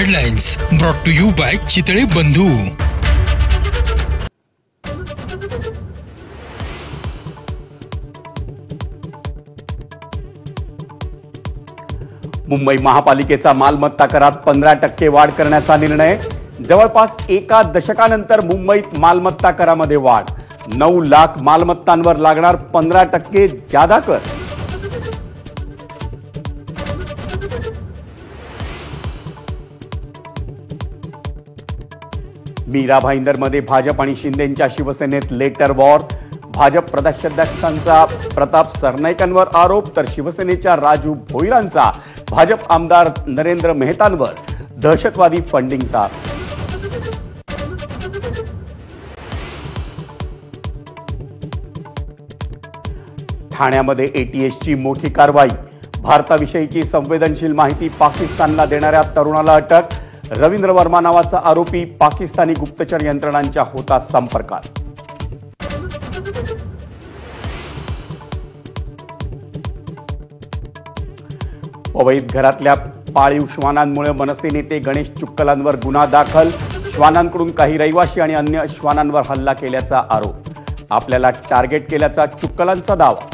Headlines brought to you by Chitale Bandhu. Mumbai महापालिकेचा मालमत्ता करात 15% वाढ करण्याचा निर्णय। जवळपास एका दशकानंतर मुंबईत मालमत्ता करामध्ये वाढ। 9 लाख मालमत्तांवर लागणार 15% जादा कर। मीरा भाईंदरमध्ये भाजप आणि शिंदेंच्या शिवसेनेत लेटर वॉर। भाजप प्रदेशाध्यक्षांचा प्रताप सरनाईकांवर आरोप, तर शिवसेनेच्या राजू भोईरांचा भाजप आमदार नरेंद्र मेहतांवर दहशतवादी फंडिंगचा। ठाण्यामध्ये एटीएसची मोठी कारवाई। भारताविषयीची संवेदनशील माहिती पाकिस्तानला देणाऱ्या तरुणाला अटक। रवींद्र वर्मा नावाचा आरोपी पाकिस्तानी गुप्तचर यंत्रणांच्या होता संपर्कात। पवईत घरातल्या पाळीव श्वानांमुळे मनसे नेते गणेश चुक्कलांवर गुन्हा दाखल। श्वानांकडून काही रहिवासी आणि अन्य श्वानांवर हल्ला केल्याचा आरोप। आपल्याला टार्गेट केल्याचा चुक्कलांचा दावा।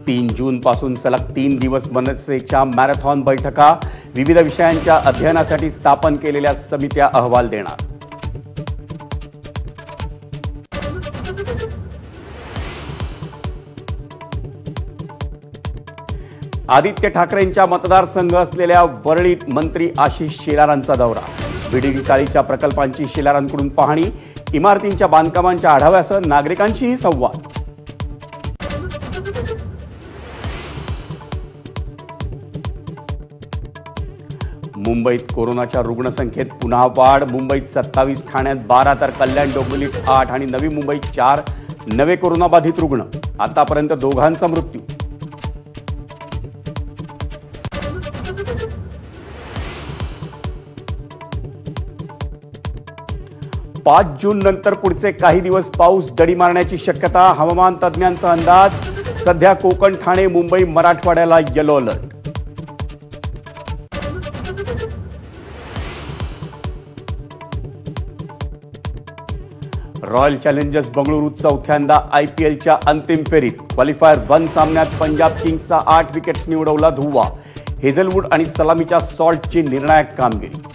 3 जून पासून सलग 3 दिवस मनसेच्या मॅरेथॉन बैठका। विविध विषयांच्या अध्ययनासाठी स्थापन केलेल्या समित्या अहवाल देणार। आदित्य ठाकरेंच्या मतदारसंघ असलेल्या वरळीत मंत्री आशिष शेलारांचा दौरा। बीडीडी चाळीच्या प्रकल्पांची शेलारांकडून पाहणी। इमारतींच्या बांधकामांच्या आढाव्यासह नागरिकांशीही संवाद। मुंबईत कोरोनाच्या रुग्णसंख्येत पुन्हा वाढ। मुंबईत 27, ठाण्यात 12 तर कल्याण डोंबिवलीत 8 आणि नवी मुंबईत 4 नवे कोरोनाबाधित रुग्ण। आतापर्यंत दोघांचा मृत्यू। पाच जून नंतर पुढचे काही दिवस पाऊस दडी मारण्याची शक्यता। हवामान तज्ज्ञांचा अंदाज। सध्या कोकण, ठाणे, मुंबई, मराठवाड्याला yellow alert. Royal challengers Bengaluru चौथ्यांदा आयपीएलच्या अंतिम फेरीत। क्वालिफायर 1 सामन्यात पंजाब किंग्सचा 8 विकेट्सनी उडवला धुव्वा। हेझलवूड आणि सलामीच्या सॉल्टची निर्णायक कामगिरी।